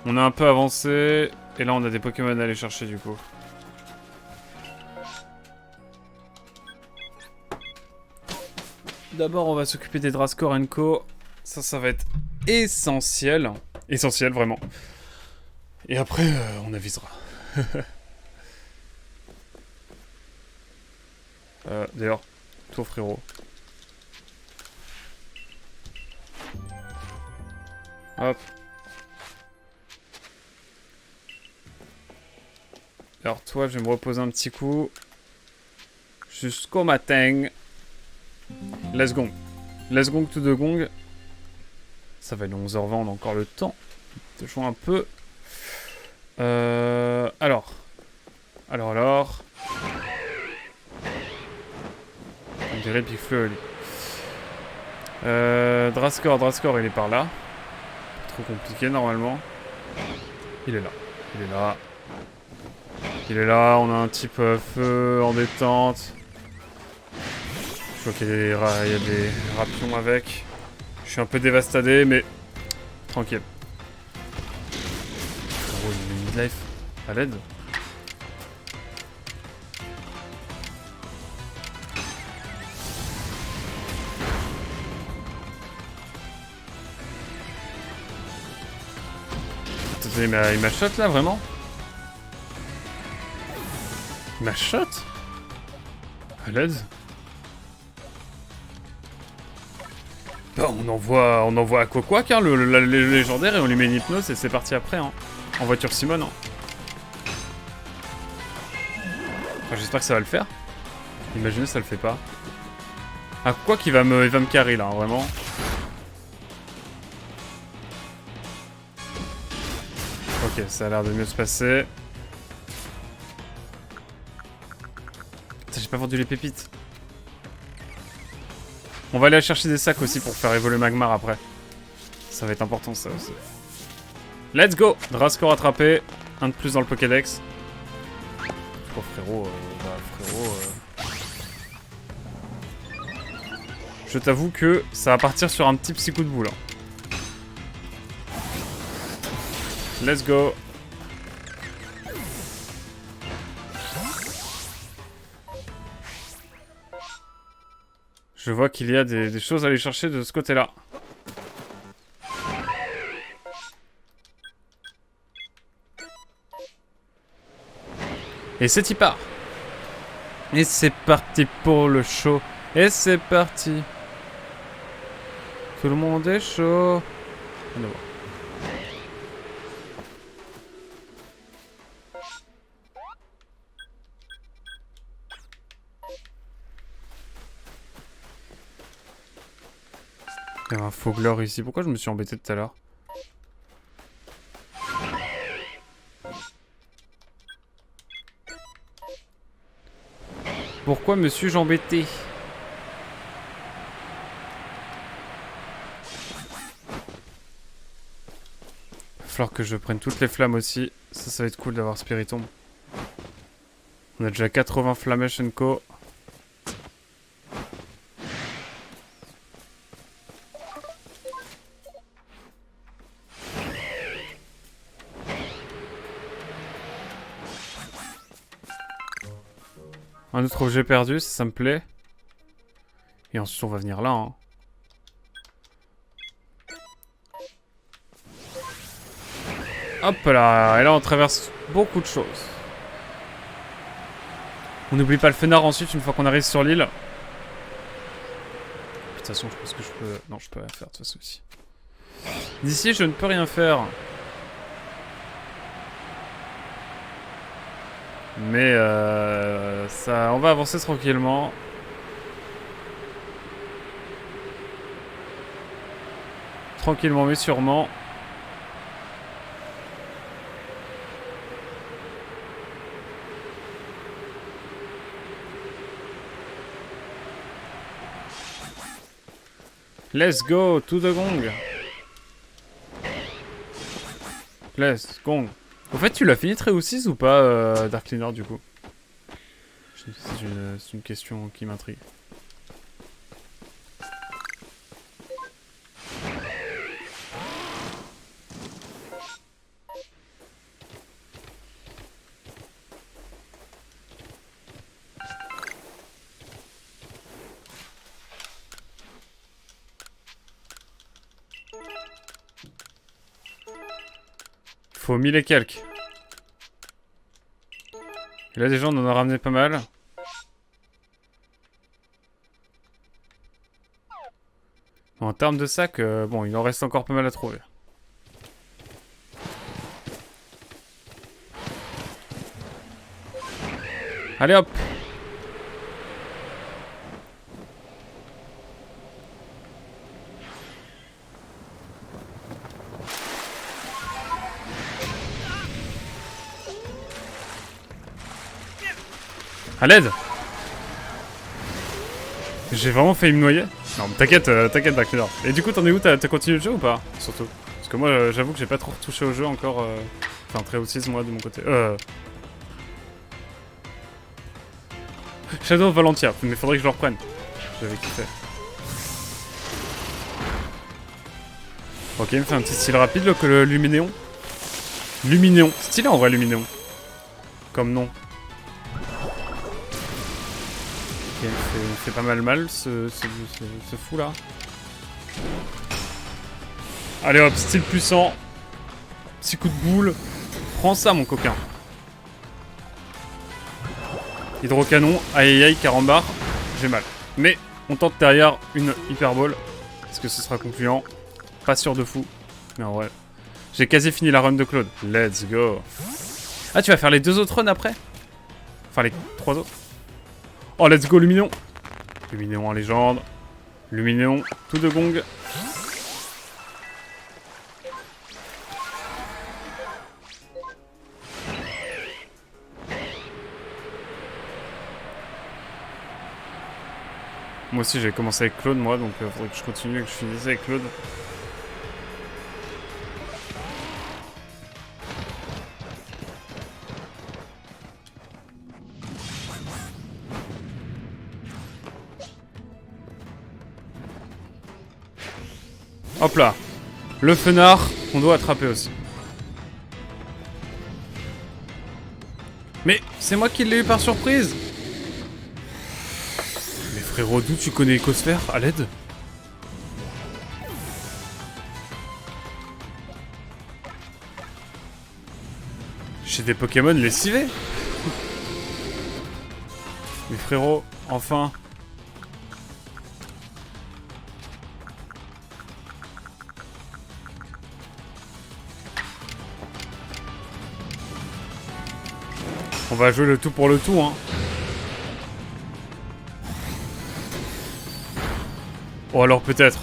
On a un peu avancé. Et là, on a des Pokémon à aller chercher, du coup. D'abord, on va s'occuper des Drascore Co. Ça va être essentiel. Essentiel, vraiment. Et après, on avisera. D'ailleurs, toi, frérot. Hop. Alors toi, je vais me reposer un petit coup. Jusqu'au matin. Let's go. Let's go to the gong. Ça va être 11h20, on a encore le temps de jouer un peu. Alors. On dirait Big Fleu, lui. Drascore, il est par là. Pas trop compliqué, normalement. Il est là. Il est là, on a un type feu en détente. Je vois qu'il y a des rapions avec. Je suis un peu dévastadé, mais tranquille. Oh, il est mid-life. À l'aide. Il m'a shot là, vraiment? Il m'a shot? À l'aide? Bah, on envoie à Coquac, hein, le légendaire, et on lui met une hypnose et c'est parti après, hein. En voiture Simone, hein. Enfin, j'espère que ça va le faire. Imaginez ça le fait pas. Ah, quoi qu'il va me carry là, hein, vraiment. Ok, ça a l'air de mieux se passer. Putain, j'ai pas vendu les pépites. On va aller chercher des sacs aussi pour faire évoluer Magmar après. Ça va être important ça aussi. Let's go! Drascore attrapé. Un de plus dans le Pokédex. Oh frérot, Je t'avoue que ça va partir sur un petit psy coup de boule. Hein. Let's go! Je vois qu'il y a des choses à aller chercher de ce côté-là. Et c'est y part. Et c'est parti pour le show. Et c'est parti. Tout le monde est chaud. On va voir. Il y a un Fogler ici. Pourquoi je me suis embêté tout à l'heure? Pourquoi me suis-je embêté? Il va falloir que je prenne toutes les flammes aussi. Ça va être cool d'avoir Spiritomb. On a déjà 80 Flamesh Co. Un autre objet perdu, ça me plaît. Et ensuite on va venir là. Hein. Hop là, et là on traverse beaucoup de choses. On n'oublie pas le fenard ensuite une fois qu'on arrive sur l'île. De toute façon je pense que je peux... Non je peux rien faire de toute façon ici. D'ici je ne peux rien faire. Mais ça, on va avancer tranquillement. Tranquillement mais sûrement. Let's go to the gong. Let's gong. Au fait, tu l'as fini très aussi ou pas, Dark Cleaner, du coup? C'est une question qui m'intrigue. faut 1000 et quelques. Et là déjà on en a ramené pas mal. En termes de sac, bon, il en reste encore pas mal à trouver. Allez hop! À l'aide! J'ai vraiment failli me noyer? Non, mais t'inquiète, t'inquiète, Dark Mirror. Et du coup, t'en es où? T'as continué le jeu ou pas? Surtout. Parce que moi, j'avoue que j'ai pas trop retouché au jeu encore. Enfin, très aussi, moi, de mon côté. Shadow of Valentia, mais faudrait que je le reprenne. J'avais kiffé. Ok, il me fait un petit style rapide, le Luminéon. Luminéon. Stylé en vrai, Luminéon. Comme nom. Ok, il fait pas mal ce fou là. Allez hop, style puissant. Petit coup de boule. Prends ça mon coquin. Hydrocanon, aïe aïe aïe, carambar. J'ai mal. Mais on tente derrière une hyperbole. Est-ce que ce sera concluant? Pas sûr de fou. Mais en vrai. J'ai quasi fini la run de Claude. Let's go. Ah, tu vas faire les 2 autres runs après? Enfin, les 3 autres. Oh, let's go, Luminéon. Luminéon en légende. Luminéon, tout de gong. Moi aussi, j'ai commencé avec Claude, moi, donc faudrait que je continue et que je finisse avec Claude. Hop là. Le fenard qu'on doit attraper aussi. Mais c'est moi qui l'ai eu par surprise. Mais frérot, d'où tu connais Ecosphère? À l'aide? J'ai des Pokémon lessivés. Mais frérot, enfin. On va jouer le tout pour le tout, hein. Oh alors peut-être.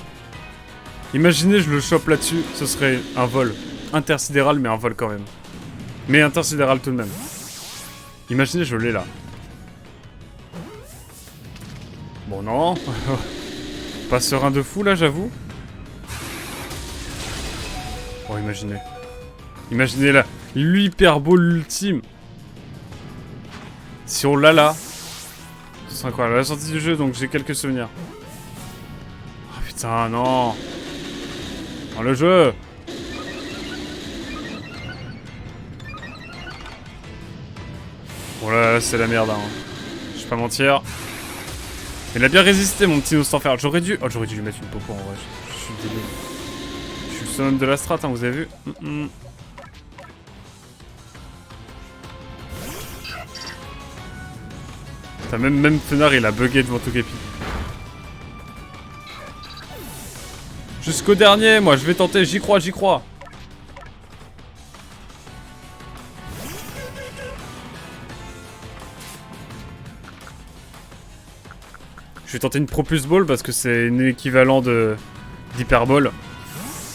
Imaginez je le chope là-dessus, ce serait un vol. Intersidéral mais un vol quand même. Mais intersidéral tout de même. Imaginez je l'ai là. Bon non. Pas serein de fou là j'avoue. Oh imaginez. Imaginez là, l'hyperbole ultime. Si on l'a là, ce serait incroyable. À la sortie du jeu donc j'ai quelques souvenirs. Oh putain non. Dans le jeu. Bon là c'est la merde hein. Je vais pas mentir. Il a bien résisté mon petit Nostanfer. J'aurais dû lui mettre une popo en vrai. Je suis débile. Je suis le summum de la strat hein, vous avez vu. Putain, même Fenard il a bugué devant Togepi. Jusqu'au dernier, moi je vais tenter, j'y crois, j'y crois. Je vais tenter une Propulse Ball parce que c'est un équivalent d'Hyperball.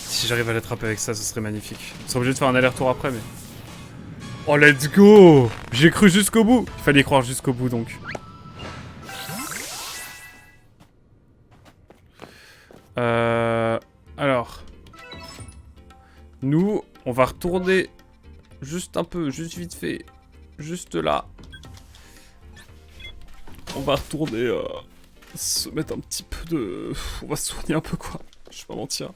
Si j'arrive à l'attraper avec ça, ce serait magnifique. On serait obligé de faire un aller-retour après, mais... Oh, let's go! J'ai cru jusqu'au bout. Il fallait croire jusqu'au bout, donc. Alors... Nous, on va retourner juste un peu, juste vite fait. Juste là. On va retourner... se mettre un petit peu de... On va se soigner un peu quoi. Je vais pas mentir.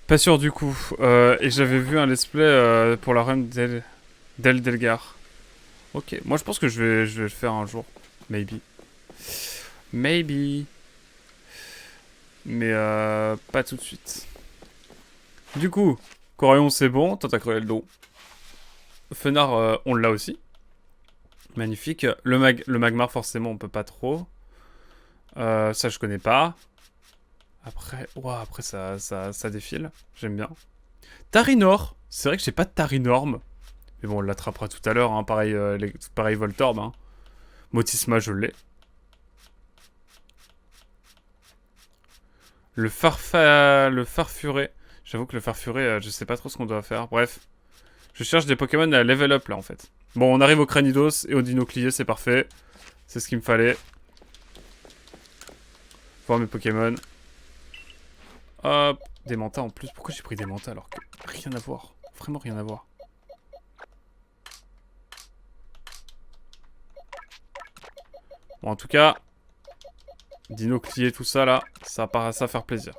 Pas sûr du coup. Et j'avais vu un let's play pour la run d'Eldelgar. Ok. Moi je pense que je vais le faire un jour. Maybe. Maybe. Mais pas tout de suite. Du coup, Corion c'est bon, toi t'as crevé le dos. Fenard, on l'a aussi. Magnifique. Le Magmar, forcément, on peut pas trop. Ça, je connais pas. Après, ouah, après ça défile. J'aime bien. Tarinor. C'est vrai que j'ai pas de Tarinorm. Mais bon, on l'attrapera tout à l'heure. Hein. Pareil, pareil Voltorb. Hein. Motisma, je l'ai. Le Farfuré. J'avoue que le Farfuré, je sais pas trop ce qu'on doit faire. Bref. Je cherche des Pokémon à level up, là, en fait. Bon, on arrive au Cranidos et au Dinoclier, c'est parfait. C'est ce qu'il me fallait. Voir mes Pokémon. Hop. Des mantas en plus. Pourquoi j'ai pris des mantas alors que rien à voir. Vraiment rien à voir. Bon, en tout cas, Dinoclier, tout ça là, ça part à ça faire plaisir.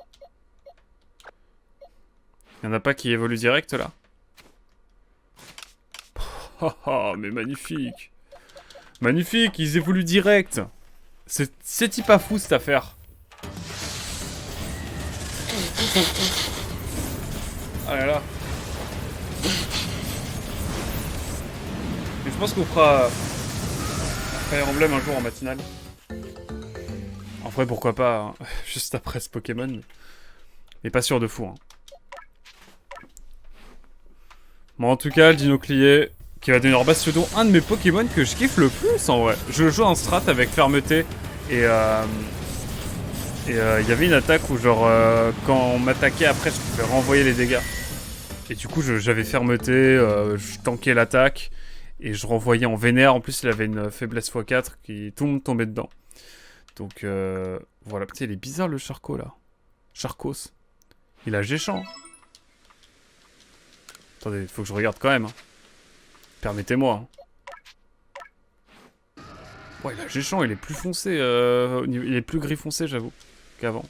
Y'en a pas qui évolue direct là. Oh, oh, mais magnifique. Magnifique, ils évoluent direct. C'est pas fou cette affaire. Ah là là. Mais je pense qu'on fera Fire Emblem un jour en matinale. En vrai, pourquoi pas, hein. Juste après ce Pokémon. Mais pas sûr de fou. Hein. Bon, en tout cas, le Dinoclier, qui va devenir Bastiodon, un de mes Pokémon que je kiffe le plus en vrai. Je le joue en strat avec fermeté et il y avait une attaque où genre quand on m'attaquait après je pouvais renvoyer les dégâts. Et du coup j'avais fermeté, je tankais l'attaque et je renvoyais en vénère. En plus il avait une faiblesse x4 qui tout le monde tombait dedans. Donc voilà, putain il est bizarre le Charco là. Charcos. Il a géchant. Attendez, faut que je regarde quand même. Hein. Permettez-moi. Hein. Ouais, il a géchant, il est plus foncé. Il est plus gris foncé, j'avoue, qu'avant.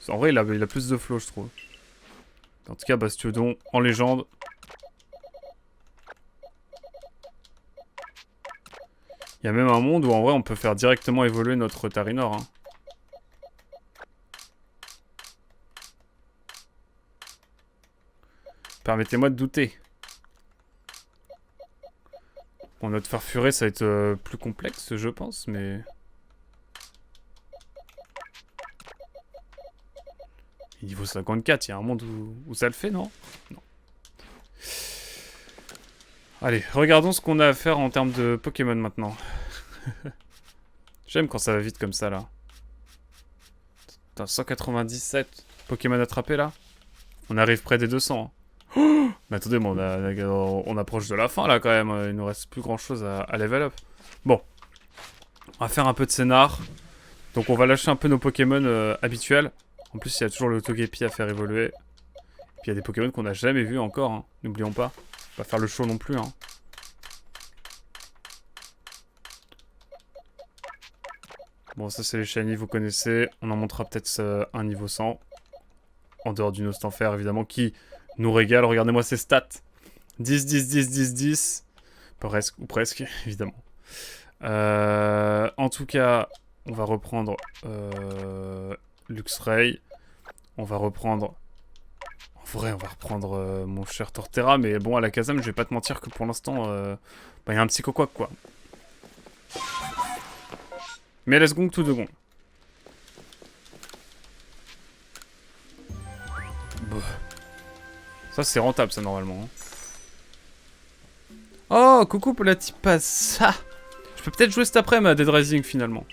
En vrai, il a plus de flow, je trouve. En tout cas, Bastiodon en légende. Il y a même un monde où en vrai on peut faire directement évoluer notre Tarinor. Hein. Permettez-moi de douter. Bon, notre Farfuré, ça va être plus complexe, je pense, mais... Niveau 54, il y a un monde où ça le fait, non? Non. Allez, regardons ce qu'on a à faire en termes de Pokémon maintenant. J'aime quand ça va vite comme ça, là. Putain, 197 Pokémon attrapés, là. On arrive près des 200. Hein. Oh mais attendez, bon, on approche de la fin, là, quand même. Il nous reste plus grand-chose à level up. Bon. On va faire un peu de scénar. Donc, on va lâcher un peu nos Pokémon habituels. En plus, il y a toujours le Togepi à faire évoluer. Puis, il y a des Pokémon qu'on n'a jamais vus encore. Hein. N'oublions pas. Pas faire le show non plus. Hein. Bon, ça, c'est les shiny, vous connaissez. On en montrera peut-être un niveau 100. En dehors du Nostanfer, évidemment, qui nous régale. Regardez-moi ses stats. 10, 10, 10, 10, 10. Presque, ou presque, évidemment. En tout cas, on va reprendre Luxray. On va reprendre... En vrai, on va reprendre mon cher Torterra. Mais bon, à la Kazam, je vais pas te mentir que pour l'instant, y a un psychoquac, quoi. Mais let's go tout de gong. Ça, c'est rentable, ça, normalement. Oh, coucou pour la ça. Je peux peut-être jouer cet après-midi à Dead Rising, finalement.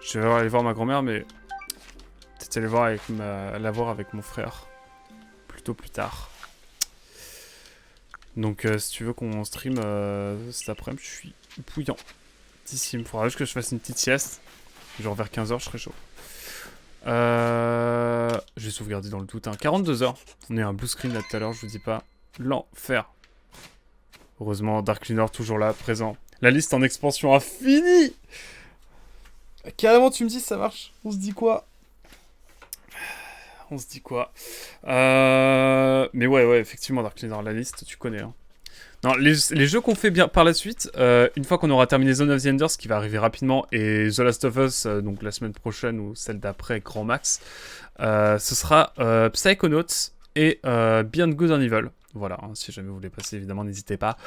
Je vais aller voir ma grand-mère, mais... Peut-être aller voir la voir avec mon frère. Plutôt plus tard. Donc, si tu veux qu'on stream cet après-midi, je suis bouillant. Ici, il me faudra juste que je fasse une petite sieste. Genre vers 15h, je serai chaud. Je vais sauvegarder dans le doute. Hein. 42 heures. On est un blue screen là tout à l'heure, je vous dis pas. L'enfer. Heureusement, Dark Cleaner toujours là, présent. La liste en expansion infinie. Carrément, tu me dis ça marche. On se dit quoi? Mais ouais, effectivement, Dark Cleaner, la liste, tu connais. Hein. Non, les jeux qu'on fait bien par la suite, une fois qu'on aura terminé Zone of the Enders, qui va arriver rapidement, et The Last of Us, donc la semaine prochaine ou celle d'après, grand max, ce sera Psychonauts et Beyond Good and Evil. Voilà, hein, si jamais vous voulez passer, évidemment, n'hésitez pas.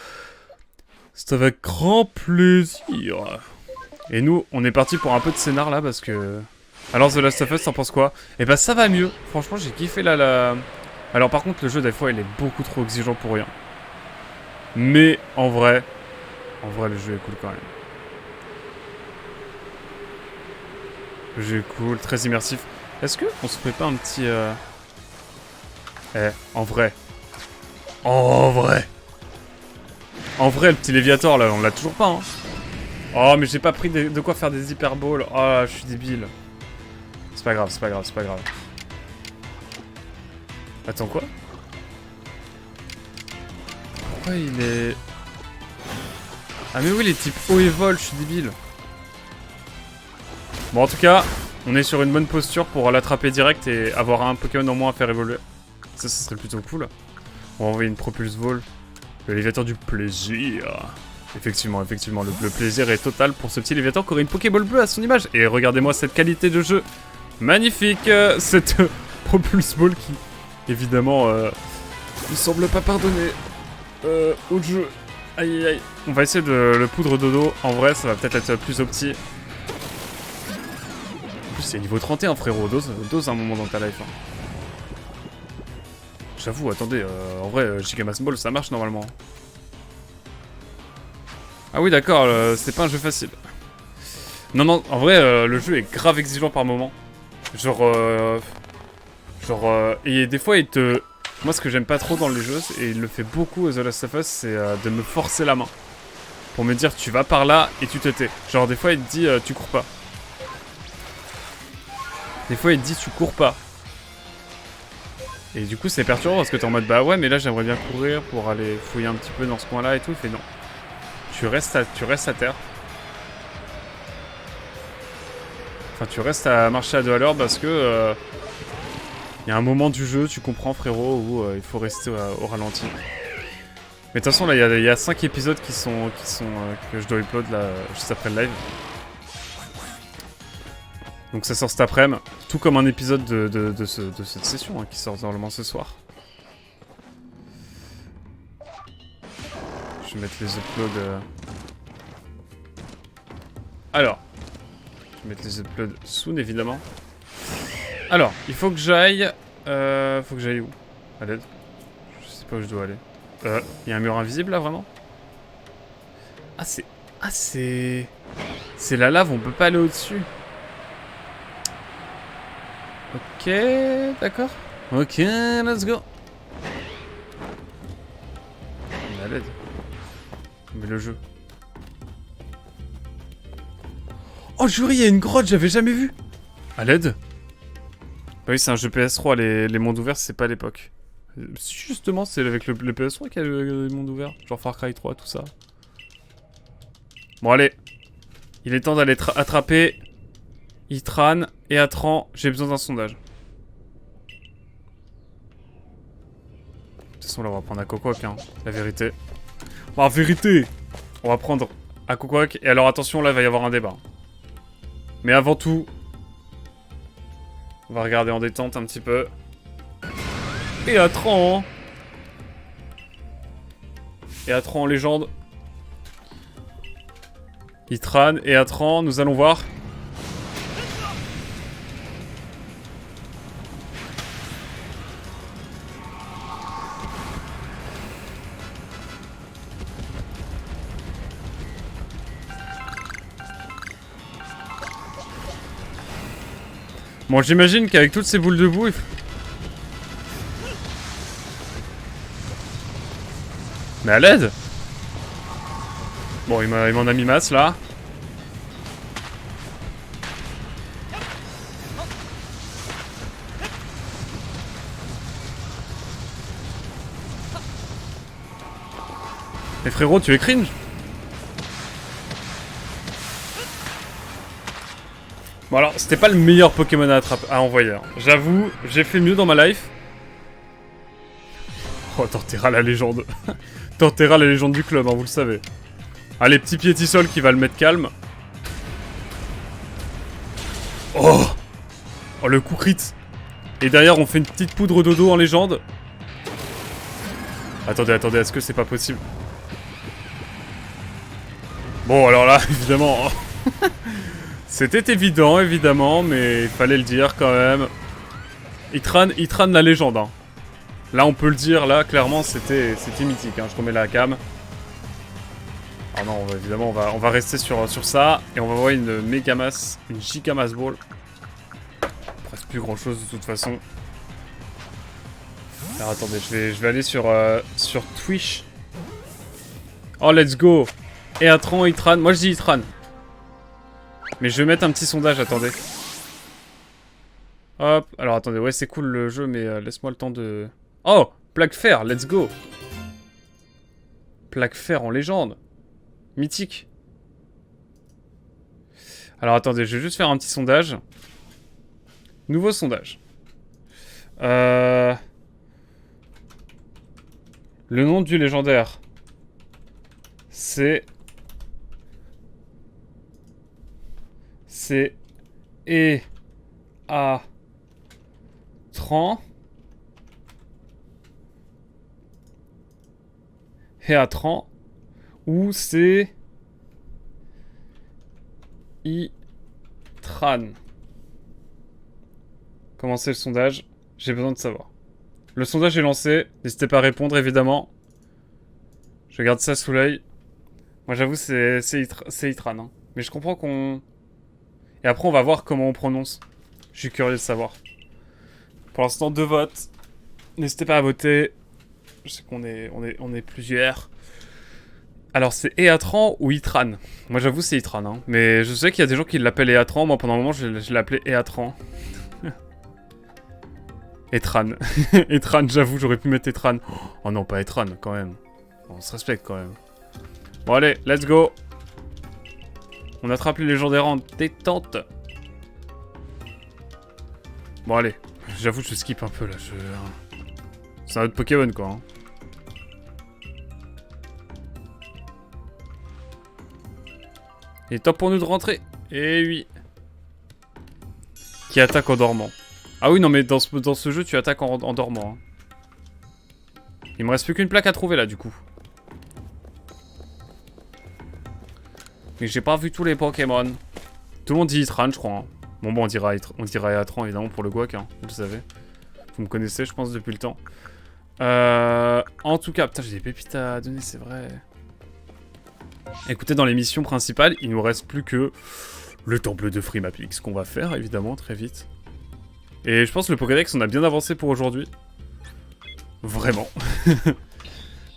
C'est avec grand plaisir. Et nous, on est parti pour un peu de scénar là, parce que... Alors, The Last of Us, t'en penses quoi? Eh ben, ça va mieux. Franchement, j'ai kiffé la... Alors, par contre, le jeu, des fois, il est beaucoup trop exigeant pour rien. Mais, en vrai, le jeu est cool quand même. Le jeu est cool, très immersif. Est-ce que on se ferait pas un petit... en vrai. En vrai, le petit Léviator, là, on l'a toujours pas, hein. Oh, mais j'ai pas pris de quoi faire des hyperballs. Oh, je suis débile. C'est pas grave, c'est pas grave, c'est pas grave. Attends, quoi? Pourquoi il est... Ah mais oui, les types haut et vol, je suis débile. Bon, en tout cas, on est sur une bonne posture pour l'attraper direct et avoir un Pokémon en moins à faire évoluer. Ça serait plutôt cool. On va envoyer une Propulse Vol. Le Léviator du plaisir. Effectivement, le plaisir est total pour ce petit Léviator qui aurait une Pokéball bleue à son image. Et regardez-moi cette qualité de jeu. Magnifique, cette Propulse Ball qui, évidemment, ne semble pas pardonner au jeu. Aïe aïe aïe. On va essayer de le poudre dodo. En vrai, ça va peut-être être plus opti. En plus, c'est niveau 31, frérot. Dose un moment dans ta life. Hein. J'avoue, attendez, en vrai, Gigamass Ball, ça marche normalement. Ah oui, d'accord, c'est pas un jeu facile. Non, non, en vrai, le jeu est grave exigeant par moment. Et des fois, il te... Moi, ce que j'aime pas trop dans les jeux, et il le fait beaucoup, The Last of Us, c'est de me forcer la main. Pour me dire, tu vas par là, et tu te tais. Genre, des fois, il te dit, tu cours pas. Des fois, il te dit, tu cours pas. Et du coup, c'est perturbant, parce que t'es en mode, bah ouais, mais là, j'aimerais bien courir pour aller fouiller un petit peu dans ce coin-là et tout. Il fait non. Tu restes à terre. Enfin, tu restes à marcher à 2 à l'heure parce que... y a un moment du jeu, tu comprends, frérot, où il faut rester au ralenti. Mais de toute façon, là, il y a 5 épisodes que je dois upload, là, juste après le live. Donc ça sort cet après-midi, tout comme un épisode de cette session, hein, qui sort normalement ce soir. Je vais mettre les uploads... Alors, je vais mettre les uploads soon, évidemment. Alors, il faut que j'aille... faut que j'aille où? À l'aide. Je sais pas où je dois aller. Il y a un mur invisible, là, vraiment? Ah, c'est... Ah, c'est... C'est la lave, on peut pas aller au-dessus. Ok, d'accord. Ok, let's go. On est à l'aide. Mais le jeu. Oh, juré, il y a une grotte, j'avais jamais vu. À l'aide. Bah oui, c'est un jeu PS3, les mondes ouverts, c'est pas à l'époque. Justement, c'est avec le PS3 qu'il y a les mondes ouverts. Genre Far Cry 3, tout ça. Bon, allez. Il est temps d'aller attraper Itran et Atran. J'ai besoin d'un sondage. De toute façon, là, on va prendre Akokok, hein. La vérité. Bah, vérité. On va prendre Akokok. Et alors, attention, là, il va y avoir un débat. Mais avant tout... On va regarder en détente un petit peu. Et Atran. Et Atran en légende. Itran et Atran, nous allons voir. Bon, j'imagine qu'avec toutes ces boules de boue, Mais à l'aide. Bon, il m'en a mis masse, là. Mais frérot, tu es cringe. Bon alors, c'était pas le meilleur Pokémon à envoyer. Hein. J'avoue, j'ai fait mieux dans ma life. Oh, t'enterras la légende. T'enterras la légende du club, hein, vous le savez. Allez, petit piétisol qui va le mettre calme. Oh! Oh, le coup crit. Et derrière, on fait une petite poudre dodo en légende. Attendez, attendez, est-ce que c'est pas possible? Bon, alors là, évidemment... C'était évident, évidemment, mais il fallait le dire quand même. Il trâne la légende, hein. Là, on peut le dire, là, clairement, c'était mythique, hein. Je remets la cam. Ah non, évidemment, on va rester sur ça. Et on va voir une méga masse, une giga masse ball. Presque plus grand chose de toute façon. Alors attendez, je vais aller sur Twitch. Oh, let's go. Et Atran, Itran. Moi, je dis Itran. Mais je vais mettre un petit sondage, attendez. Hop, alors attendez, ouais, c'est cool le jeu, mais laisse-moi le temps de... Oh, plaque fer, let's go. Plaque fer en légende. Mythique. Alors attendez, je vais juste faire un petit sondage. Nouveau sondage. Le nom du légendaire. C'est E A Tran. Tran. Ou c'est Itran. Commencez le sondage. J'ai besoin de savoir. Le sondage est lancé. N'hésitez pas à répondre, évidemment. Je garde ça sous l'œil. Moi, j'avoue, c'est Itran. Hein. Mais je comprends qu'on... Et après, on va voir comment on prononce. Je suis curieux de savoir. Pour l'instant, 2 votes. N'hésitez pas à voter. Je sais qu'on est plusieurs. Alors, c'est Eatran ou Itran? Moi, j'avoue, c'est Itran. Hein. Mais je sais qu'il y a des gens qui l'appellent Eatran. Moi, pendant un moment, je l'ai appelé Eatran. Etran. Etran, j'avoue, j'aurais pu mettre Etran. Oh non, pas Etran, quand même. On se respecte, quand même. Bon, allez, let's go. On attrape les légendaires en détente. Bon, allez. J'avoue, je skip un peu, là. C'est un autre Pokémon, quoi. Hein. Il est temps pour nous de rentrer. Et oui. Qui attaque en dormant. Ah oui, non, mais dans ce jeu, tu attaques en dormant. Hein. Il me reste plus qu'une plaque à trouver, là, du coup. Mais j'ai pas vu tous les Pokémon. Tout le monde dit Itran, je crois. Hein. Bon, on dira Eatran, évidemment, pour le Guac, hein, vous le savez. Vous me connaissez, je pense, depuis le temps. En tout cas, putain, j'ai des pépites à donner, c'est vrai. Écoutez, dans l'émission principale, il nous reste plus que le temple de Frimapix, qu'on va faire, évidemment, très vite. Et je pense que le Pokédex, on a bien avancé pour aujourd'hui. Vraiment.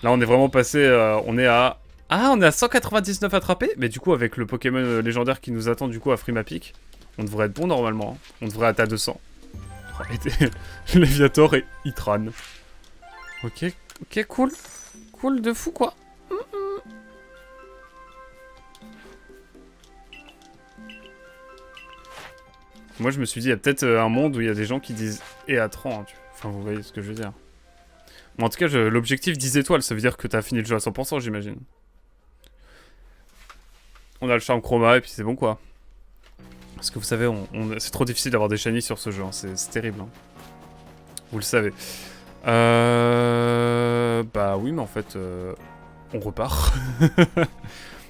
Là, on est vraiment passé... on est à... Ah, on est à 199 attrapés. Mais du coup, avec le Pokémon légendaire qui nous attend, du coup, à Frimapix, on devrait être bon, normalement. Hein. On devrait être à 200. Oh, Léviator et Itran. Ok, cool. Cool de fou, quoi. Moi, je me suis dit, il y a peut-être un monde où il y a des gens qui disent Eatran. Hein, enfin, vous voyez ce que je veux dire. Bon, en tout cas, l'objectif 10 étoiles, ça veut dire que t'as fini le jeu à 100%, j'imagine. On a le charme chroma et puis c'est bon, quoi. Parce que vous savez, c'est trop difficile d'avoir des shinies sur ce jeu. Hein. C'est terrible. Hein. Vous le savez. Bah oui, mais en fait, on repart.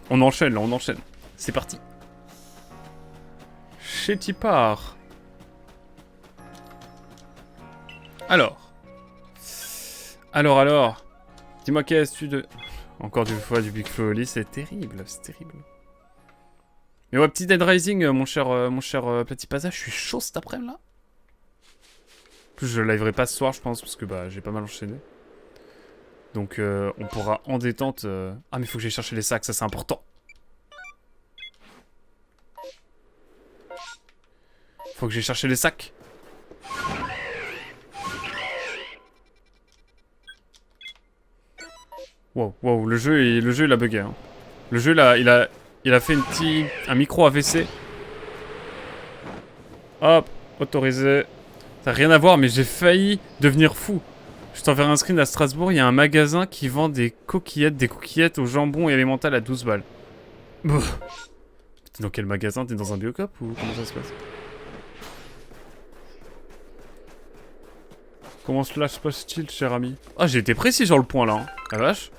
On enchaîne, là, on enchaîne. C'est parti. Chez Tipar. Alors. Dis-moi qu'est-ce que tu de... Encore une fois du Big Flow, c'est terrible, c'est terrible. Mais ouais, petit Dead Rising, mon cher Platypasa, je suis chaud cet après-midi là. En plus, je liverai pas ce soir, je pense, parce que bah j'ai pas mal enchaîné. Donc on pourra en détente... Ah mais faut que j'aille chercher les sacs, ça c'est important. Faut que j'aille chercher les sacs. Wow, le jeu il a bugué. Hein. Le jeu là, il a fait un micro AVC. Hop, autorisé. Ça n'a rien à voir, mais j'ai failli devenir fou. Je t'enverrai un screen à Strasbourg, il y a un magasin qui vend des coquillettes au jambon et à l'emmental à 12 balles. Bouf. T'es dans quel magasin? T'es dans un Biocop ou comment ça se passe? Comment cela se passe-t-il, cher ami? Ah, j'ai été précis sur le point là. Hein. La vache.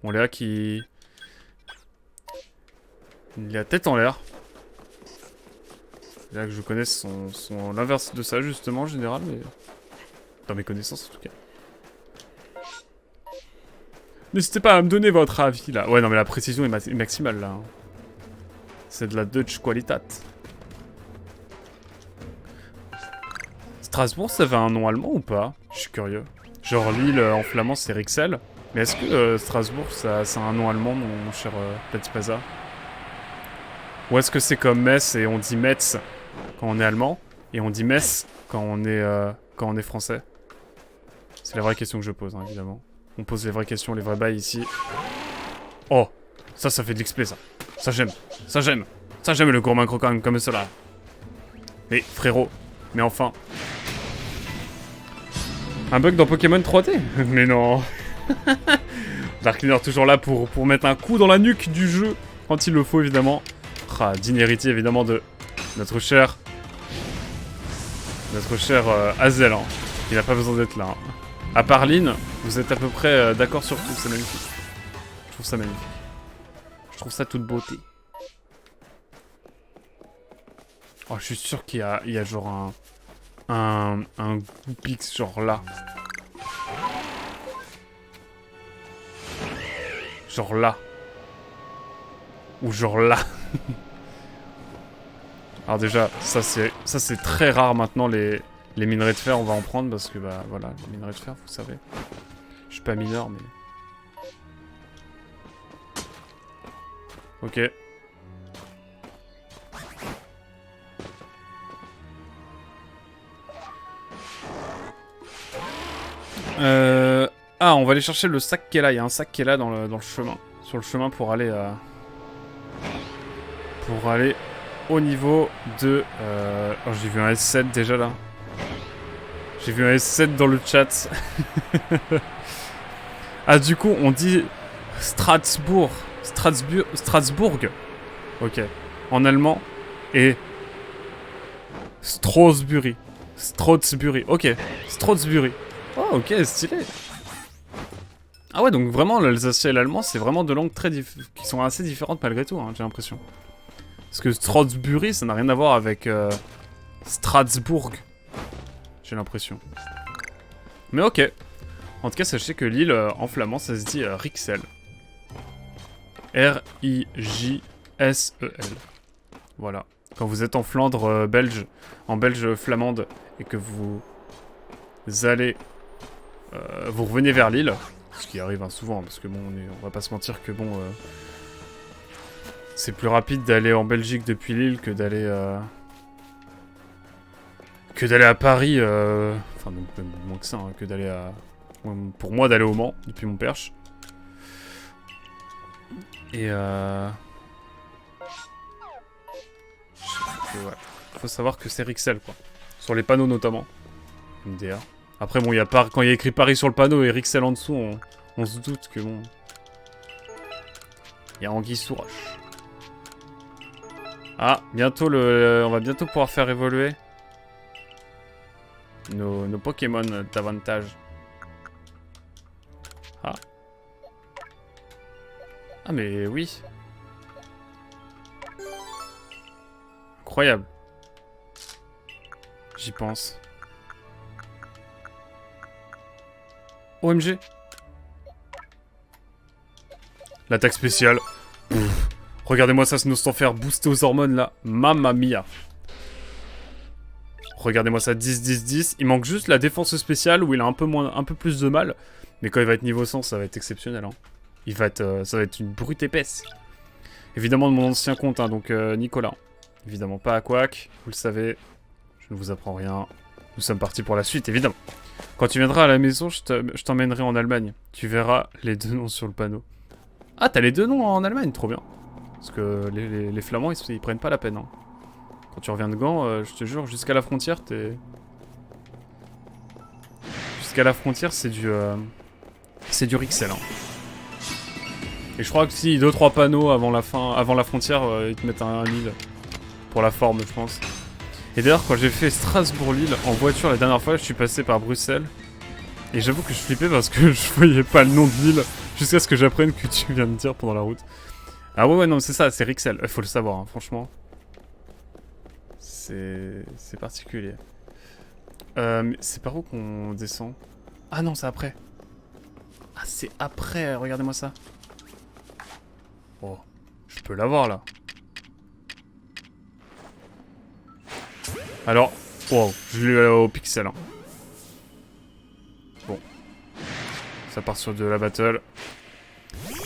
Bon, Léa qui... Il a tête en l'air. Là que je connais sont l'inverse de ça justement en général, mais... Dans mes connaissances en tout cas. N'hésitez pas à me donner votre avis là. Ouais non mais la précision est maximale là. Hein. C'est de la Dutch Qualitat. Strasbourg ça avait un nom allemand ou pas? Je suis curieux. Genre Lille en flamand c'est Rixel. Mais est-ce que Strasbourg ça a un nom allemand mon cher Petit Paza? Ou est-ce que c'est comme Metz et on dit Metz quand on est allemand et on dit Metz quand on est français? C'est la vraie question que je pose hein, évidemment. On pose les vraies questions, les vrais bails ici. Oh, ça fait de l'XP ça. Ça j'aime, ça j'aime. Ça j'aime le gourmand croquant comme cela. Mais frérot, mais enfin. Un bug dans Pokémon 3D? Mais non. Dark Cleaner toujours là pour mettre un coup dans la nuque du jeu. Quand il le faut évidemment. Ah, digne héritier évidemment de notre cher Hazel. Hein. Il n'a pas besoin d'être là. Hein. À part Lynn, vous êtes à peu près d'accord sur tout, c'est magnifique. Je trouve ça magnifique. Je trouve ça toute beauté. Oh, je suis sûr qu'il y a genre un Goupix genre là. Genre là. Ou genre là. Alors déjà, ça c'est très rare maintenant les minerais de fer, on va en prendre parce que bah voilà, les minerais de fer, vous savez. Je suis pas mineur mais... Ok. Ah, on va aller chercher le sac qui est là. Il y a un sac qui est là dans le chemin. Sur le chemin pour aller au niveau de... Oh, j'ai vu un S7 déjà là. J'ai vu un S7 dans le chat. Ah, du coup, on dit Strasbourg. Strasbourg. Ok. En allemand. Et... Strasbourg. Ok. Strasbourg. Oh, ok, stylé. Ah ouais, donc vraiment, l'alsacien et l'allemand, c'est vraiment deux langues qui sont assez différentes malgré tout, hein, j'ai l'impression. Parce que Strasbourg, ça n'a rien à voir avec Strasbourg. J'ai l'impression. Mais ok. En tout cas, sachez que Lille, en flamand, ça se dit Rixel. R-I-J-S-E-L. Voilà. Quand vous êtes en Flandre belge, en belge flamande, et que vous allez... vous revenez vers Lille, ce qui arrive hein, souvent, parce que bon, on va pas se mentir que bon... c'est plus rapide d'aller en Belgique depuis Lille que d'aller... à Paris, enfin même moins que ça, hein, que d'aller à... Pour moi d'aller au Mans, depuis mon perche. Et ouais. Faut savoir que c'est Rixel, quoi. Sur les panneaux notamment. MDR. Après bon, quand il y a écrit Paris sur le panneau et Rixel en dessous, on se doute que bon... Il y a Anguille sous roche. Ah, bientôt on va bientôt pouvoir faire évoluer nos Pokémon davantage. Ah. Ah mais oui. Incroyable. J'y pense. OMG. L'attaque spéciale. Regardez-moi ça, ce Nostanfer boosté aux hormones là. Mamma mia. Regardez-moi ça, 10-10-10. Il manque juste la défense spéciale où il a un peu plus de mal. Mais quand il va être niveau 100, ça va être exceptionnel. Hein. Ça va être une brute épaisse. Évidemment de mon ancien compte, hein, donc Nicolas. Évidemment pas à Quack, vous le savez. Je ne vous apprends rien. Nous sommes partis pour la suite, évidemment. Quand tu viendras à la maison, je t'emmènerai en Allemagne. Tu verras les deux noms sur le panneau. Ah, t'as les deux noms en Allemagne, trop bien. Parce que les Flamands, ils prennent pas la peine. Hein. Quand tu reviens de Gand, je te jure, jusqu'à la frontière, t'es... jusqu'à la frontière, c'est du Rixel. Hein. Et je crois que si 2-3 panneaux avant la frontière, ils te mettent un Lille. Pour la forme, je pense. Et d'ailleurs, quand j'ai fait Strasbourg-Lille en voiture la dernière fois, je suis passé par Bruxelles. Et j'avoue que je flippais parce que je voyais pas le nom de l'île jusqu'à ce que j'apprenne que tu viens de dire pendant la route. Ah ouais, non, c'est ça, c'est Rixel. Faut le savoir, hein, franchement. C'est particulier. Mais c'est par où qu'on descend? Ah non, c'est après. Ah, c'est après, regardez-moi ça. Oh, je peux l'avoir là. Alors, wow, je l'ai au pixel. Hein. Bon. Ça part sur de la battle.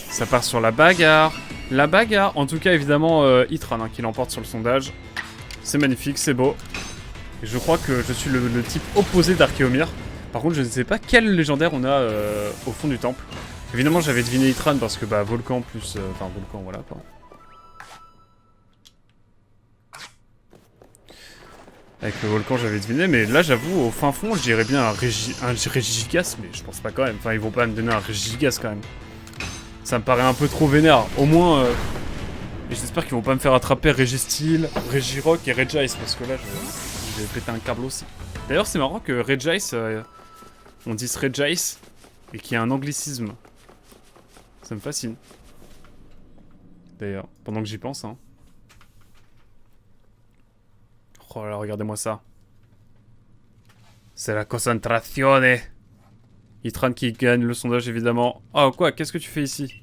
Ça part sur la bagarre. La bagarre, en tout cas, évidemment, Itran hein, qui l'emporte sur le sondage. C'est magnifique, c'est beau. Et je crois que je suis le type opposé d'Archéomir. Par contre, je ne sais pas quel légendaire on a au fond du temple. Évidemment, j'avais deviné Itran parce que, bah, volcan plus... Enfin, volcan, voilà, quoi. Avec le volcan, j'avais deviné, mais là, j'avoue, au fin fond, je dirais bien un Régigas, mais je pense pas quand même. Enfin, ils vont pas me donner un Régigas quand même. Ça me paraît un peu trop vénère. Au moins, et j'espère qu'ils vont pas me faire attraper Régistyle, Régirock et Regice, parce que là, je vais péter un câble aussi. D'ailleurs, c'est marrant que Regice, on dise Regice, et qu'il y ait un anglicisme. Ça me fascine. D'ailleurs, pendant que j'y pense, hein. Oh là, regardez-moi ça. C'est la concentrazione. Itran qui gagne le sondage, évidemment. Oh, quoi? Qu'est-ce que tu fais ici?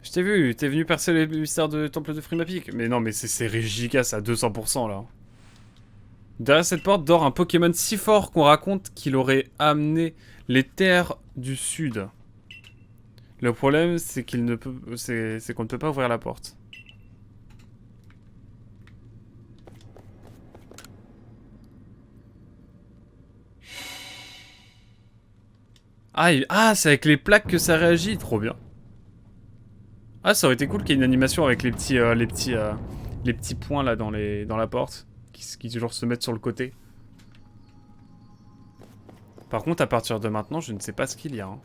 Je t'ai vu, t'es venu percer les mystères de temple de Frimapic. Mais non, mais c'est Régigas à 200%, là. Derrière cette porte dort un Pokémon si fort qu'on raconte qu'il aurait amené les terres du sud. Le problème, c'est qu'on ne peut pas ouvrir la porte. Ah, c'est avec les plaques que ça réagit, trop bien. Ah, ça aurait été cool qu'il y ait une animation avec les petits points là dans la porte, qui toujours se mettent sur le côté. Par contre, à partir de maintenant, je ne sais pas ce qu'il y a. Hein.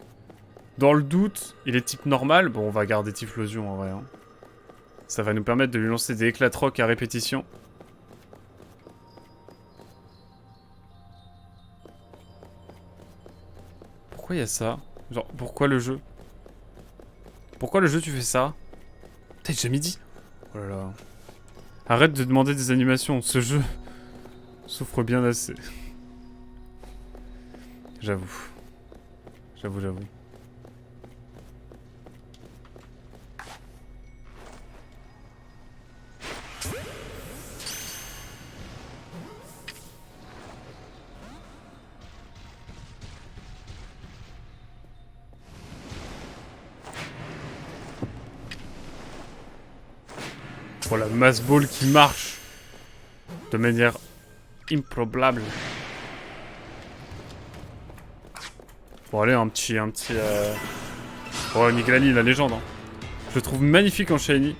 Dans le doute, il est type normal. Bon, on va garder Typhlosion en vrai. Hein. Ça va nous permettre de lui lancer des éclats de roc à répétition. Pourquoi il y a ça? Genre, pourquoi le jeu? Pourquoi le jeu tu fais ça? Putain, j'ai jamais dit. Oh là là. Arrête de demander des animations. Ce jeu souffre bien assez. J'avoue. J'avoue. Oh la mass ball qui marche de manière improbable. Bon allez, un petit... Oh, Nigrani, la légende. Hein. Je le trouve magnifique en shiny.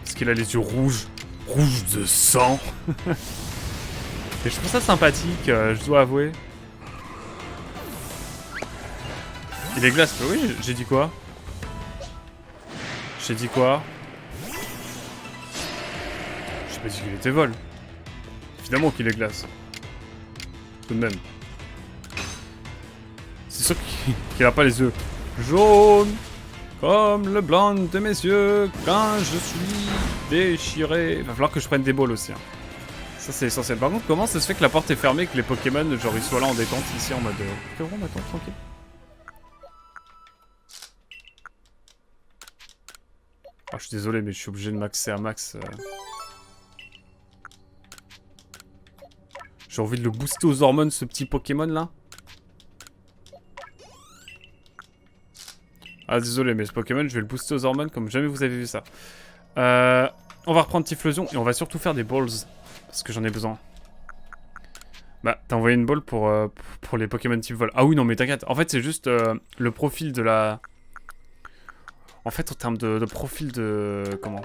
Parce qu'il a les yeux rouges. Rouges de sang. Et je trouve ça sympathique, je dois avouer. Il est glace. Oui, j'ai dit quoi? J'ai dit quoi? J'ai pas dit qu'il était vol. Évidemment qu'il est glace. Tout de même. C'est sûr qu'il a pas les yeux jaunes comme le blanc de mes yeux quand je suis déchiré. Il va falloir que je prenne des balls aussi. Hein. Ça c'est essentiel. Par contre, comment ça se fait que la porte est fermée et que les Pokémon, genre ils soient là en détente ici en mode... Frérot, attends, tranquille. Ah, je suis désolé, mais je suis obligé de maxer à max. J'ai envie de le booster aux hormones, ce petit Pokémon là. Ah, désolé, mais ce Pokémon, je vais le booster aux hormones comme jamais vous avez vu ça. On va reprendre Typhlosion et on va surtout faire des balls. Parce que j'en ai besoin. Bah, t'as envoyé une ball pour les Pokémon type vol. Ah oui, non, mais t'inquiète. En fait, c'est juste le profil de la... En fait, en termes de profil de... Comment?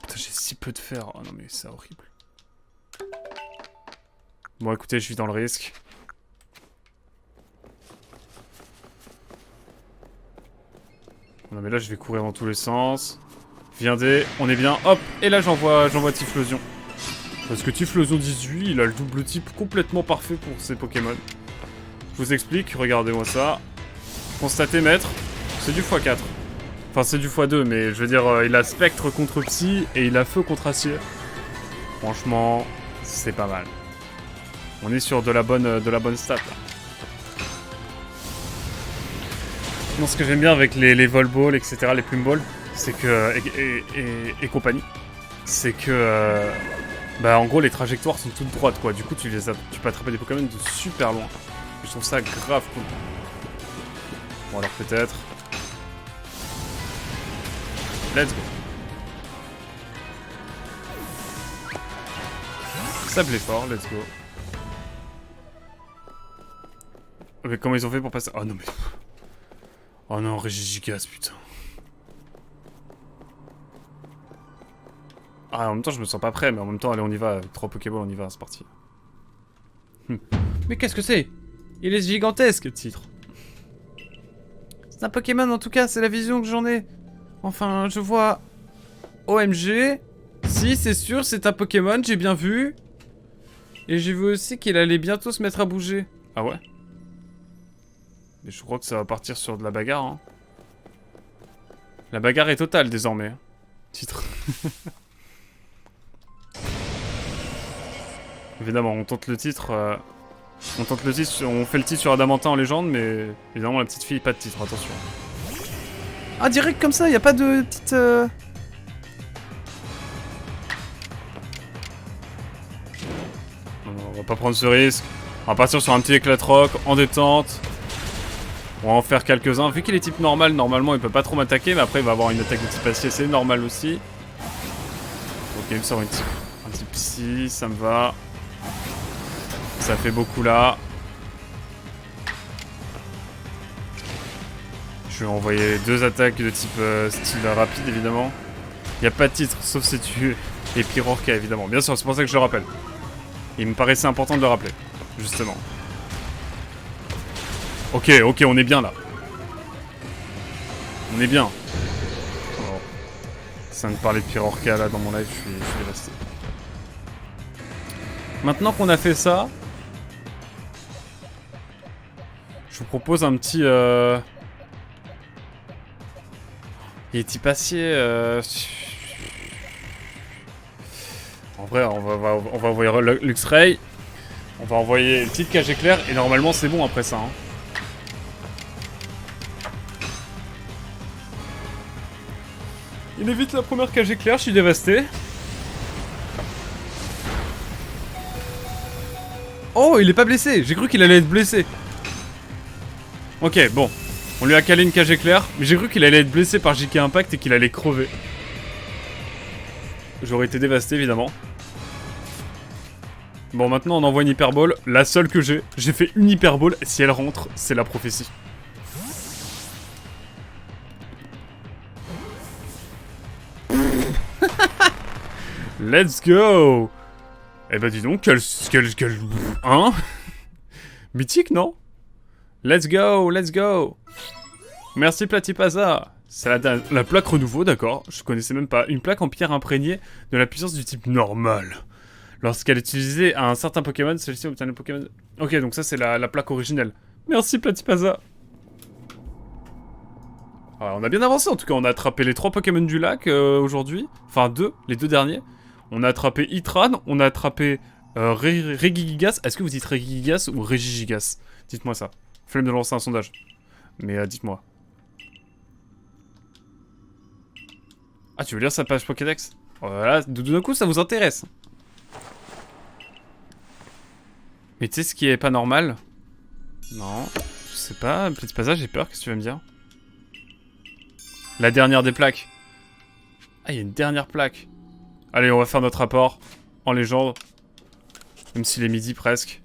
Putain, j'ai si peu de fer. Oh non, mais c'est horrible. Bon, écoutez, je vis dans le risque. Non mais là je vais courir dans tous les sens. Viendez, on est bien. Hop, et là j'envoie Typhlosion. Parce que Typhlosion 18, il a le double type complètement parfait pour ses Pokémon. Je vous explique, regardez-moi ça. Constatez maître, c'est du x4. Enfin c'est du x2, mais je veux dire, il a spectre contre psy et il a feu contre acier. Franchement, c'est pas mal. On est sur de la bonne stat là. Non, ce que j'aime bien avec les Volballs, etc., les Plumeballs, c'est que. Et compagnie, c'est que. Bah, en gros, les trajectoires sont toutes droites, quoi. Du coup, tu peux attraper des Pokémon de super loin. Et je trouve ça grave cool. Bon, alors peut-être. Let's go. Sable fort, let's go. Mais comment ils ont fait pour passer. Oh non, mais. Oh non, Regigigas, putain. Ah, en même temps, je me sens pas prêt, mais en même temps, allez, on y va. Avec 3 Pokéballs, on y va, c'est parti. Mais qu'est-ce que c'est? Il est gigantesque, titre. C'est un Pokémon, en tout cas, c'est la vision que j'en ai. Enfin, je vois... OMG. Si, c'est sûr, c'est un Pokémon, j'ai bien vu. Et j'ai vu aussi qu'il allait bientôt se mettre à bouger. Ah ouais? Mais je crois que ça va partir sur de la bagarre, hein. La bagarre est totale, désormais. Titre. Évidemment, on tente le titre... On tente le titre, on fait le titre sur Adamantin en légende, mais... Évidemment, la petite fille, pas de titre, attention. Ah, direct comme ça, y a pas de petite... On va pas prendre ce risque. On va partir sur un petit éclat de roc, en détente. On va en faire quelques-uns. Vu qu'il est type normal, normalement il peut pas trop m'attaquer, mais après il va avoir une attaque de type acier, c'est normal aussi. Ok, il me sort un type psy, ça me va. Ça fait beaucoup là. Je vais envoyer 2 attaques de type style rapide évidemment. Il n'y a pas de titre, sauf si tu es Pyrorca évidemment. Bien sûr, c'est pour ça que je le rappelle. Il me paraissait important de le rappeler, justement. Ok, on est bien là. On est bien. Oh. Ça vient de parler de Pyrorca là dans mon live, je suis resté. Maintenant qu'on a fait ça, je vous propose un petit... Il est type acier... En vrai, on va envoyer Luxray. On va envoyer une petite cage éclair et normalement c'est bon après ça. Hein. Il évite la première cage éclair, je suis dévasté. Oh, il est pas blessé. J'ai cru qu'il allait être blessé. Ok, bon. On lui a calé une cage éclair, mais j'ai cru qu'il allait être blessé par JK Impact et qu'il allait crever. J'aurais été dévasté évidemment. Bon, maintenant on envoie une hyperbole, la seule que j'ai. J'ai fait une hyperbole, si elle rentre, c'est la prophétie. Let's go. Eh bah dis donc, quel... Hein? Mythique, non? Let's go, let's go. Merci Platypasa. C'est la plaque renouveau, d'accord. Je connaissais même pas. Une plaque en pierre imprégnée de la puissance du type normal. Lorsqu'elle est utilisée à un certain Pokémon, celle-ci obtient le Pokémon... Ok, donc ça c'est la plaque originelle. Merci Platypasa. Alors, on a bien avancé en tout cas, on a attrapé les 3 Pokémon du lac aujourd'hui. Enfin 2, les 2 derniers. On a attrapé Itran, on a attrapé Regigigas. Est-ce que vous dites Regigigas ou Regigigas? Dites-moi ça. Flemme de lancer un sondage. Mais dites-moi. Ah, tu veux lire sa page Pokédex? Voilà, d'un coup ça vous intéresse. Mais tu sais ce qui est pas normal? Non, je sais pas, petit passage, j'ai peur, qu'est-ce que tu vas me dire? La dernière des plaques. Ah, il y a une dernière plaque. Allez, on va faire notre rapport en légende. Même s'il est midi presque.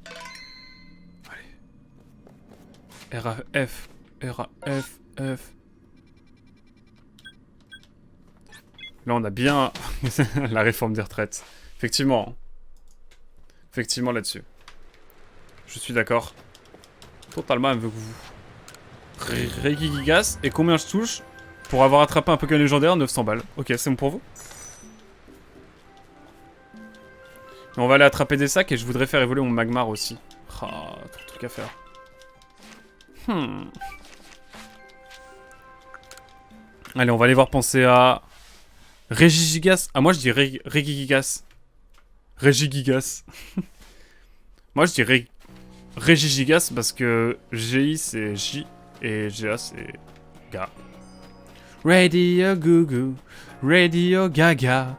Allez. RAF, RAF, F. Là, on a bien la réforme des retraites. Effectivement. Effectivement, là-dessus. Je suis d'accord. Totalement avec vous. Regigigas. Et combien je touche? Pour avoir attrapé un Pokémon légendaire, 900 balles. Ok, c'est bon pour vous? On va aller attraper des sacs et je voudrais faire évoluer mon Magmar aussi. Ah, trop de trucs à faire. Allez, on va aller voir penser à... Regigigas. Ah, moi je dis Regigigas. Regigigas. Moi je dis Regigigas parce que GI c'est J et GA c'est Ga. Radio Gugu, Radio Gaga.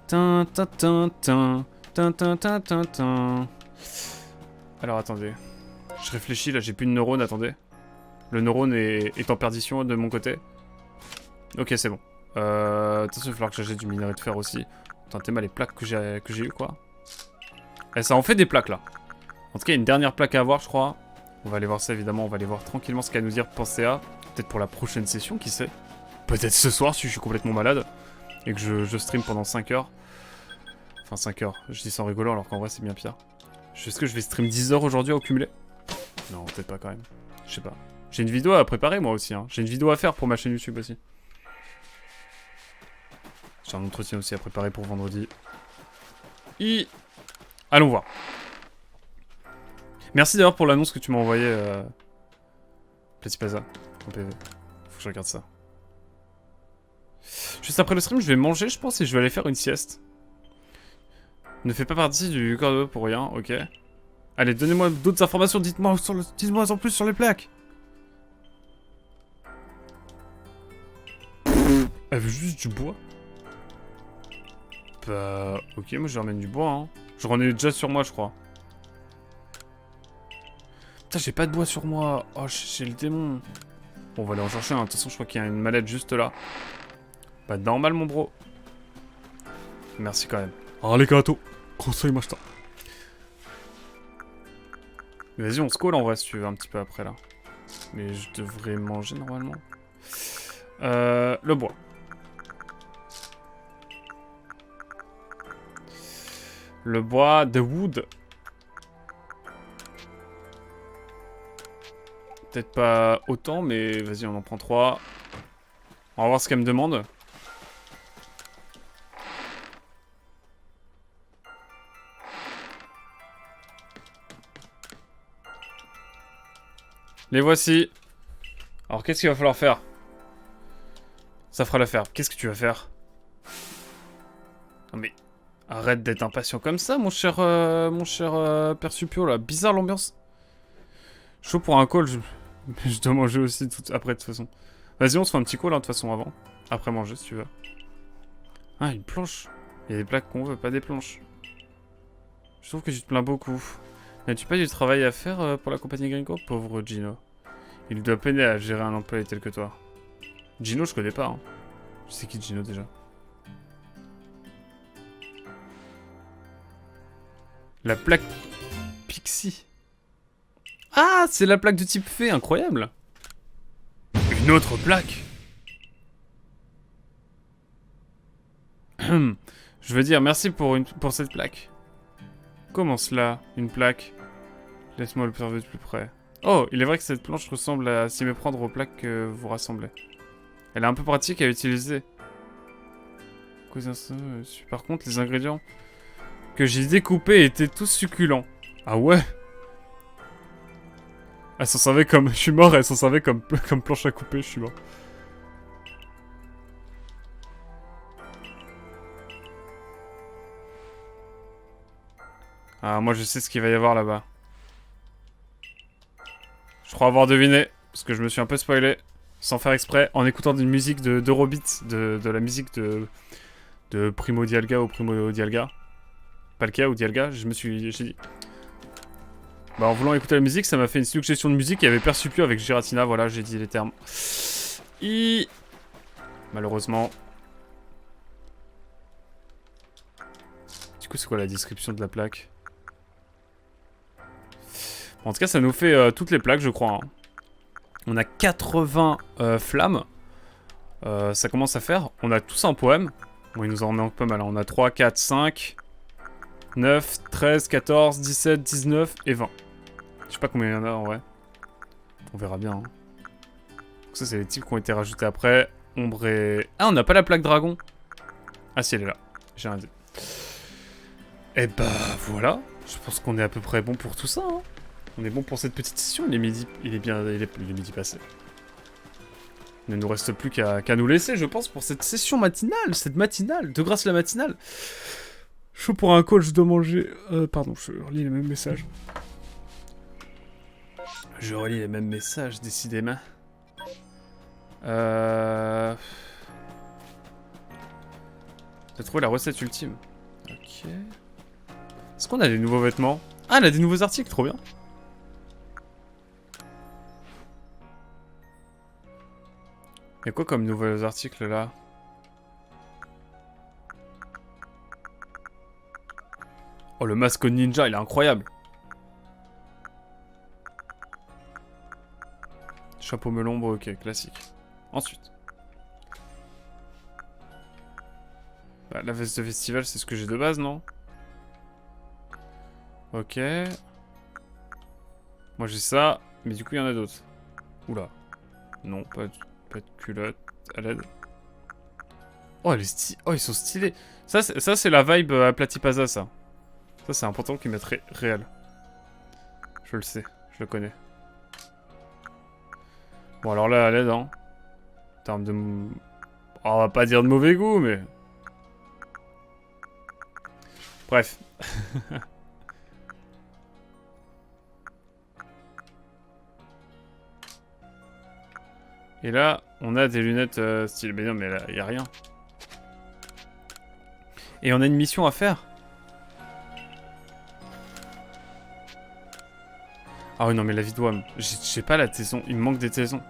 Tin tin tin tin. Tin tin tin tin tin. Alors attendez. Je réfléchis là, j'ai plus de neurones, attendez. Le neurone est en perdition de mon côté. Ok, c'est bon. Attention, il va falloir que j'achète du minerai de fer aussi. Tentez mal les plaques que j'ai eu quoi. Et ça en fait des plaques là. En tout cas, il y a une dernière plaque à avoir, je crois. On va aller voir ça évidemment, on va aller voir tranquillement ce qu'il y a à nous dire. Pensez à. Peut-être pour la prochaine session, qui sait. Peut-être ce soir si je suis complètement malade. Et que je stream pendant 5 heures. Enfin 5 heures, je dis ça en rigolant alors qu'en vrai c'est bien pire. Est-ce que je vais stream 10 heures aujourd'hui au cumulé? Non, peut-être pas quand même. Je sais pas. J'ai une vidéo à préparer moi aussi. Hein. J'ai une vidéo à faire pour ma chaîne YouTube aussi. J'ai un entretien aussi à préparer pour vendredi. Allons voir. Merci d'ailleurs pour l'annonce que tu m'as envoyé. Petit Plaza. En PV. Faut que je regarde ça. Juste après le stream, je vais manger, je pense, et je vais aller faire une sieste. Ne fais pas partie du corps pour rien, ok. Allez, donnez-moi d'autres informations, dites-moi en plus sur les plaques. Elle veut juste du bois. Bah, ok, moi je ramène du bois, hein. J'en ai déjà sur moi, je crois. Putain, j'ai pas de bois sur moi. Oh, j'ai le démon. Bon, on va aller en chercher, hein. De toute façon, je crois qu'il y a une mallette juste là. Pas normal, mon bro. Merci quand même. Allez, gâteau. Conseil machta. Vas-y, on se colle en vrai si tu veux un petit peu après là. Mais je devrais manger normalement. Le bois. Le bois de wood. Peut-être pas autant, mais vas-y, on en prend 3. On va voir ce qu'elle me demande. Les voici. Alors, qu'est-ce qu'il va falloir faire? Ça fera l'affaire. Qu'est-ce que tu vas faire? Non mais... Arrête d'être impatient comme ça, mon cher Père Supio, là. Bizarre l'ambiance. Chaud pour un call, je dois manger aussi tout après, de toute façon. Vas-y, on se fait un petit call, hein, de toute façon, avant. Après manger, si tu veux. Ah, une planche. Il y a des plaques qu'on veut, pas des planches. Je trouve que tu te plains beaucoup. N'as-tu pas du travail à faire pour la compagnie Gringo? Pauvre Gino. Il doit peiner à gérer un employé tel que toi. Gino, je connais pas. Hein. Je sais qui Gino déjà. La plaque Pixie. Ah, c'est la plaque de type fée, incroyable. Une autre plaque. Je veux dire, merci pour cette plaque. Comment cela, une plaque? Laisse-moi l'observer de plus près. Oh, il est vrai que cette planche ressemble à s'y méprendre aux plaques que vous rassemblez. Elle est un peu pratique à utiliser. Par contre, les ingrédients que j'ai découpés étaient tous succulents. Ah ouais? Elle s'en servait comme... Je suis mort, elle s'en servait comme planche à couper, je suis mort. Ah, moi je sais ce qu'il va y avoir là-bas. Je crois avoir deviné, parce que je me suis un peu spoilé, sans faire exprès, en écoutant une musique d'Eurobeat, de la musique de Primo Dialga ou Primo Dialga. Palkia ou Dialga, j'ai dit. Bah en voulant écouter la musique, ça m'a fait une suggestion de musique, il y avait Persupio avec Giratina, voilà, j'ai dit les termes. Malheureusement. Du coup, c'est quoi la description de la plaque? En tout cas, ça nous fait toutes les plaques, je crois. Hein. On a 80 flammes. Ça commence à faire. On a tout ça en poème. Bon, il nous en manque pas mal. Hein. On a 3, 4, 5, 9, 13, 14, 17, 19 et 20. Je sais pas combien il y en a en vrai. On verra bien. Hein. Ça, c'est les types qui ont été rajoutés après. Ombre et... Ah, on n'a pas la plaque dragon. Ah si, elle est là. J'ai un dé. Et bah, voilà. Je pense qu'on est à peu près bon pour tout ça, hein. On est bon pour cette petite session. Il est midi... Il est midi passé. Il ne nous reste plus qu'à nous laisser, je pense, pour cette session matinale. Cette matinale. De grâce à la matinale. Chaud pour un call, je dois manger... pardon, je relis les mêmes messages. Je relis les mêmes messages, décidément. T'as trouvé la recette ultime. Ok. Est-ce qu'on a des nouveaux vêtements? Ah, elle a des nouveaux articles, trop bien. Y'a quoi comme nouveaux articles là? Oh, le masque ninja, il est incroyable. Chapeau melon, ok, classique. Ensuite. Bah, la veste de festival, c'est ce que j'ai de base, non? Ok. Moi j'ai ça, mais du coup il y en a d'autres. Oula. Non, pas de culotte. À l'aide. Oh, oh, ils sont stylés. Ça c'est la vibe à Platypasa, ça. Ça, c'est important qu'ils mettent réel. Je le sais, je le connais. Bon, alors là, à l'aide, hein. En termes de... Oh, on va pas dire de mauvais goût, mais... Bref. Et là, on a des lunettes style... Mais non, mais là, y a rien. Et on a une mission à faire. Ah oui, non, mais la vie doit... J'ai pas la tesson. Il me manque des tessons.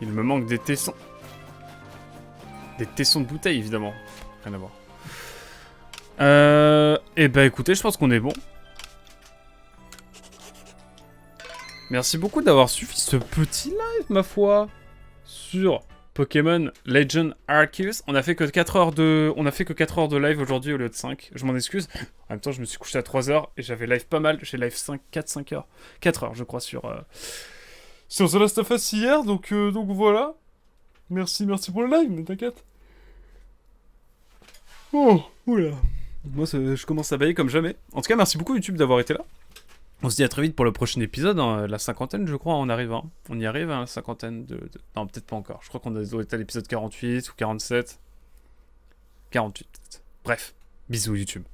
Il me manque des tessons. Des tessons de bouteille, évidemment. Rien à voir. Et bah écoutez, je pense qu'on est bon. Merci beaucoup d'avoir suivi ce petit live, ma foi, sur Pokémon Legend Arceus. On a fait que 4 heures de live aujourd'hui au lieu de 5. Je m'en excuse. En même temps, je me suis couché à 3 heures et j'avais live pas mal. J'ai live 4-5 heures. 4 heures, je crois, sur The Last of Us hier. Donc voilà. Merci pour le live, mais t'inquiète. Oh, oula. Moi, je commence à bailler comme jamais. En tout cas, merci beaucoup YouTube d'avoir été là. On se dit à très vite pour le prochain épisode, hein, la cinquantaine, je crois, on arrive. Hein. On y arrive, hein, la cinquantaine de... Non, peut-être pas encore. Je crois qu'on doit être à l'épisode 48 ou 47. 48, peut-être. Bref, bisous YouTube.